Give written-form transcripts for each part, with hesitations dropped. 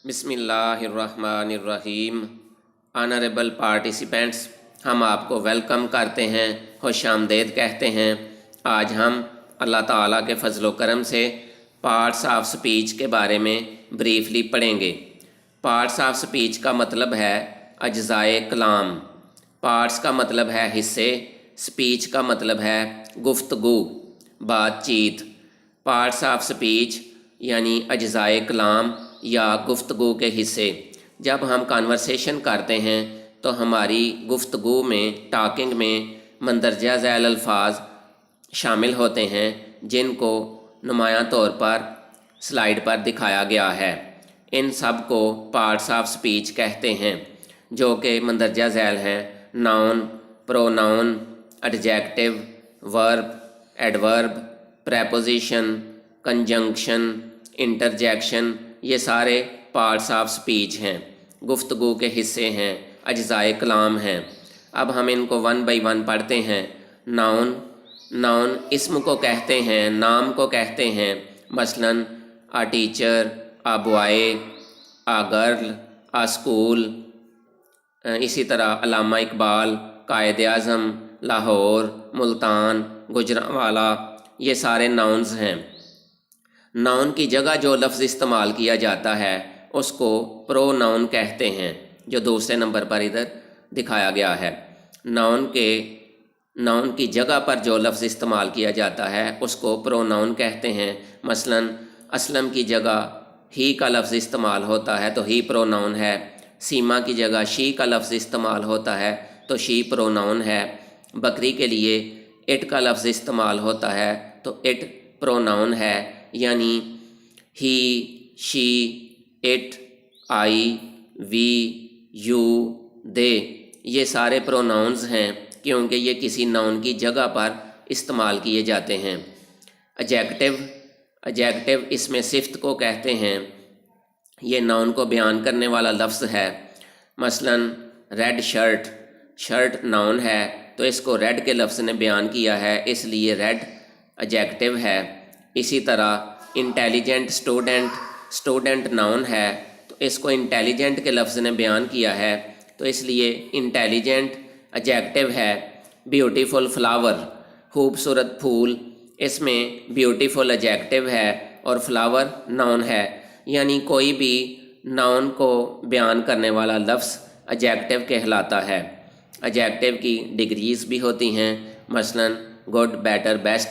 बिस्मिल्लाहिर्रहमानिर्रहीम। Honourable participants, हम आपको वेलकम करते हैं, खुश आमदीद कहते हैं। आज हम अल्लाह ताला के फ़ज़ल व करम से पार्ट्स ऑफ स्पीच के बारे में ब्रीफली पढ़ेंगे। पार्ट्स ऑफ स्पीच का मतलब है अज्ज़ाए कलाम। पार्ट्स का मतलब है हिस्से, स्पीच का मतलब है गुफ्तगू, बातचीत। पार्ट्स ऑफ स्पीच यानी अज्ज़ाए कलाम या गुफ्तगू के हिस्से। जब हम कन्वर्सेशन करते हैं तो हमारी गुफ्तगू में, टॉकिंग में मंदरजा झैल अल्फाज शामिल होते हैं जिनको नुमायां तौर पर स्लाइड पर दिखाया गया है। इन सब को पार्ट्स ऑफ स्पीच कहते हैं, जो कि मंदरजा झैल हैं noun, pronoun, adjective, verb, adverb, preposition, conjunction, interjection. ये सारे पार्ट्स ऑफ स्पीच हैं, गुफ्तगू के हिस्से हैं, अज्ज़ाए कलाम हैं। अब हम इनको वन बाई वन पढ़ते हैं। नाउन इस्म को कहते हैं, नाम को कहते हैं। मसलन a teacher, a boy, a girl, a school. इसी तरह अल्लामा इकबाल, कायद आज़म, लाहौर, मुल्तान, गुजरांवाला, ये सारे नाउन्स हैं। नाउन की जगह जो लफ्ज़ इस्तेमाल किया जाता है उसको प्रोनाउन कहते हैं, जो दूसरे नंबर पर इधर दिखाया गया है। नाउन की जगह पर जो लफ्ज़ इस्तेमाल किया जाता है उसको प्रोनाउन कहते हैं। मसलन असलम की जगह ही का लफ्ज़ इस्तेमाल होता है तो ही प्रोनाउन है। सीमा की जगह शी का लफ्ज़ इस्तेमाल होता है तो शी प्रोनाउन है। बकरी के लिए इट का लफ्ज़ इस्तेमाल होता है तो इट प्रोनाउन है। यानी he, she, it, I, we, you, they, ये सारे प्रोनाउंस हैं क्योंकि ये किसी नाउन की जगह पर इस्तेमाल किए जाते हैं। एडजेक्टिव इसमें सिफ्त को कहते हैं। ये नाउन को बयान करने वाला लफ्ज़ है। मसलन रेड शर्ट नाउन है तो इसको रेड के लफ्ज़ ने बयान किया है, इसलिए रेड एडजेक्टिव है। इसी तरह इंटेलिजेंट स्टूडेंट नाउन है तो इसको इंटेलिजेंट के लफ्ज़ ने बयान किया है तो इसलिए इंटेलिजेंट एडजेक्टिव है। ब्यूटीफुल फ्लावर, खूबसूरत फूल, इसमें ब्यूटीफुल एडजेक्टिव है और फ्लावर नाउन है। यानी कोई भी नाउन को बयान करने वाला लफ्ज़ एडजेक्टिव कहलाता है। एडजेक्टिव की डिग्रीज़ भी होती हैं, मसलन good, better, best.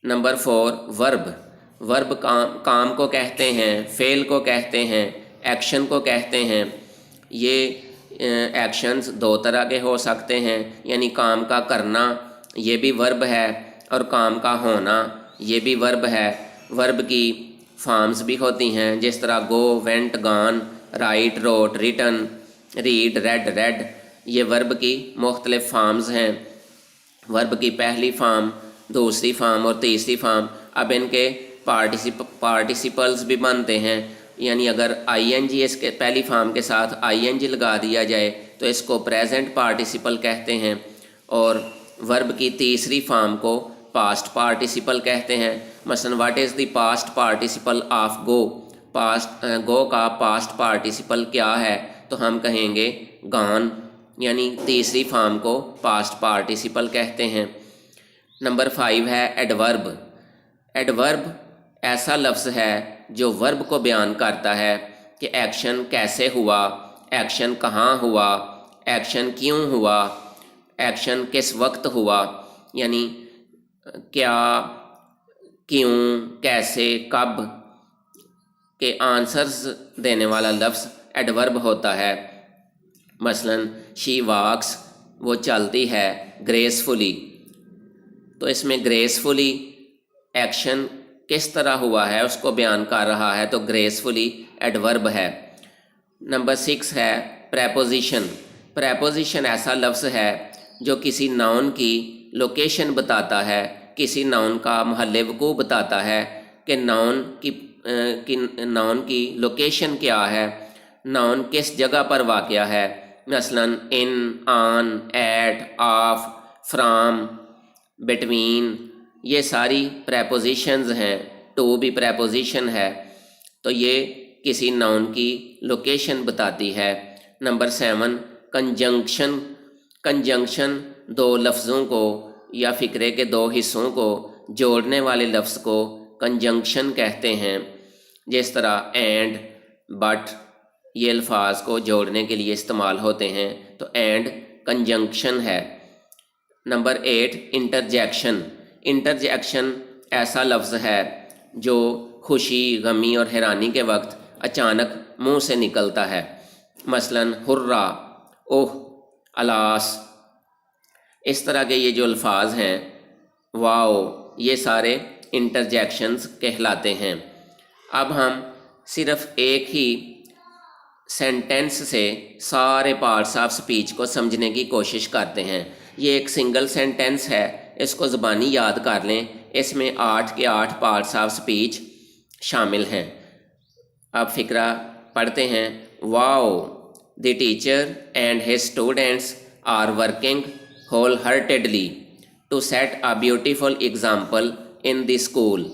Number 4 verb काम को कहते हैं, फेल को कहते हैं, एक्शन को कहते हैं। ये एक्शंस दो तरह के हो सकते हैं, यानी काम का करना ये भी वर्ब है और काम का होना ये भी वर्ब है। वर्ब की फॉर्म्स भी होती हैं, जिस तरह go, went, gone, write, wrote, written, read, read. ये वर्ब की मुख्तलिफ फॉर्म्स हैं। वर्ब की पहली फॉर्म, दूसरी फॉर्म और तीसरी फॉर्म। अब इनके पार्टिसिपल्स भी बनते हैं, यानी अगर आईएनजी इसके पहली फॉर्म के साथ आईएनजी लगा दिया जाए तो इसको प्रेजेंट पार्टिसिपल कहते हैं। और वर्ब की तीसरी फॉर्म को पास्ट पार्टिसिपल कहते हैं। मसलन what is the past participle of go. Go का पास्ट पार्टिसिपल क्या है तो हम कहेंगे गॉन, यानी तीसरी फॉर्म को पास्ट पार्टिसिपल कहते हैं। नंबर 5 है एडवर्ब ऐसा लफ्ज़ है जो वर्ब को बयान करता है कि एक्शन कैसे हुआ, एक्शन कहाँ हुआ, एक्शन क्यों हुआ, एक्शन किस वक्त हुआ। यानी क्या, क्यों, कैसे, कब के आंसर्स देने वाला लफ्ज़ एडवर्ब होता है। मसलन शी वॉक्स, वो चलती है, ग्रेसफुली, तो इसमें ग्रेसफुली एक्शन किस तरह हुआ है उसको बयान कर रहा है तो ग्रेसफुली एडवर्ब है। नंबर 6 है प्रेपोजिशन ऐसा लफ्ज़ है जो किसी नाउन की लोकेशन बताता है, किसी नाउन का महल वक़ू बताता है कि नाउन की लोकेशन क्या है, नाउन किस जगह पर वाक़या है। मसलन in, on, at, of, from, between, ये सारी प्रेपोजिशंस हैं। टू भी प्रेपोजिशन है। तो ये किसी नाउन की लोकेशन बताती है। Number 7, conjunction. कंजंक्शन दो लफ्ज़ों को या फ़िक्रे के दो हिस्सों को जोड़ने वाले लफ्ज़ को कंजंक्शन कहते हैं। जिस तरह एंड, बट, ये अल्फाज को जोड़ने के लिए इस्तेमाल होते हैं, तो एंड कंजंक्शन है। Number 8, interjection. इंटरजेक्शन ऐसा लफ्ज़ है जो खुशी, गमी और हैरानी के वक्त अचानक मुंह से निकलता है। मसलन हुर्रा, ओह, अलास। इस तरह के ये जो अल्फाज हैं, वाओ, ये सारे इंटरजेक्शंस कहलाते हैं। अब हम सिर्फ एक ही सेंटेंस से सारे पार्ट्स ऑफ स्पीच को समझने की कोशिश करते हैं। ये एक सिंगल सेंटेंस है, इसको ज़बानी याद कर लें। इसमें 8 के 8 पार्ट्स ऑफ स्पीच शामिल हैं। अब फ़िक्रा पढ़ते हैं। Wow, the teacher and his students are working whole heartedly to set a beautiful example in the school.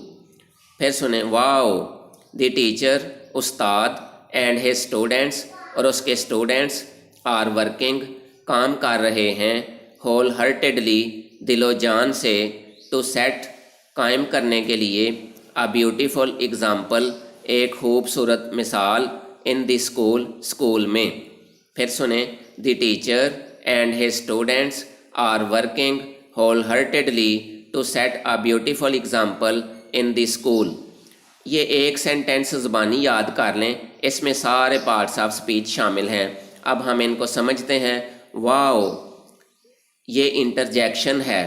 फिर सुने, वाओ, द टीचर, उस्ताद, एंड हिज स्टूडेंट्स, और उसके स्टूडेंट्स, आर वर्किंग, काम कर रहे हैं, होल हार्टेडली, दिलो जान से, टू सेट, कायम करने के लिए, अ ब्यूटीफुल एग्जाम्पल, एक खूबसूरत मिसाल, इन द स्कूल, स्कूल में। फिर सुने, the teacher and his students are working whole heartedly to set a beautiful example in the school. ये एक सेंटेंस ज़बानी याद कर लें, इसमें सारे पार्ट्स ऑफ स्पीच शामिल हैं। अब हम इनको समझते हैं। वाओ, ये इंटरजेक्शन है।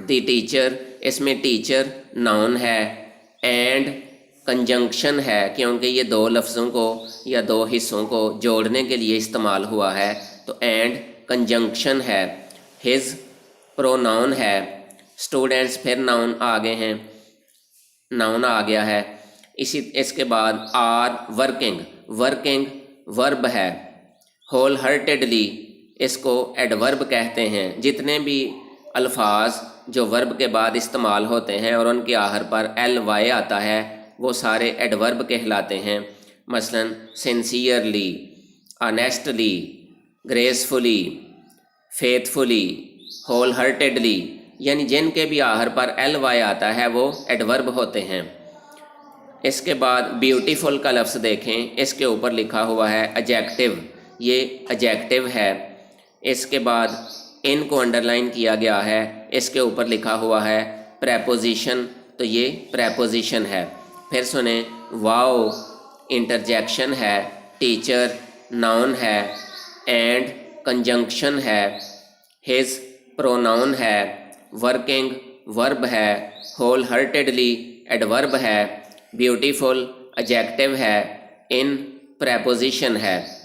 द टीचर, इसमें टीचर नाउन है। एंड कंजंक्शन है, क्योंकि ये दो लफ्ज़ों को या दो हिस्सों को जोड़ने के लिए इस्तेमाल हुआ है, तो एंड कंजंक्शन है। हिज प्रोनाउन है। स्टूडेंट्स फिर नाउन आगे हैं, नाउन आ गया है। इसके बाद आर वर्किंग, वर्किंग वर्ब है। होल हार्टेडली, इसको एडवर्ब कहते हैं। जितने भी अल्फाज जो वर्ब के बाद इस्तेमाल होते हैं और उनके आखिर पर ly आता है, वो सारे एडवर्ब कहलाते हैं। मसलन sincerely, honestly, gracefully, faithfully, whole heartedly, यानी जिनके भी आखिर पर ly आता है वो एडवर्ब होते हैं। इसके बाद ब्यूटीफुल का लफ्ज़ देखें, इसके ऊपर लिखा हुआ है एडजेक्टिव, ये एडजेक्टिव है। इसके बाद इनको अंडरलाइन किया गया है, इसके ऊपर लिखा हुआ है प्रेपोजिशन, तो ये प्रेपोजिशन है। फिर सुने, वाओ, इंटरजेक्शन है। टीचर नाउन है। एंड कंजंक्शन है। हिज प्रोनाउन है। वर्किंग वर्ब है। होल हार्टेडली एडवर्ब है। ब्यूटीफुल एडजेक्टिव है। इन प्रेपोजिशन है।